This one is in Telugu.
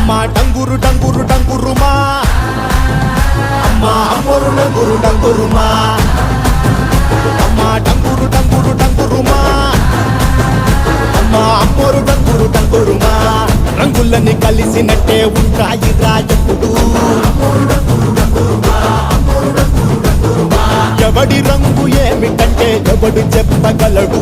అమ్మా డంగురు డంగురు డంగురుమా, అమ్మా అమ్మోరు డంగురు డంగురుమా, అమ్మా డంగురు డంగురు డంగురుమా, అమ్మా అమ్మోరు డంగురు డంగురుమా. రంగులని కలిసినట్టే ఉంటాయి రాజపుడు, ఎవడి రంగు ఏమిటంటే ఎవడు చెప్పగలడు.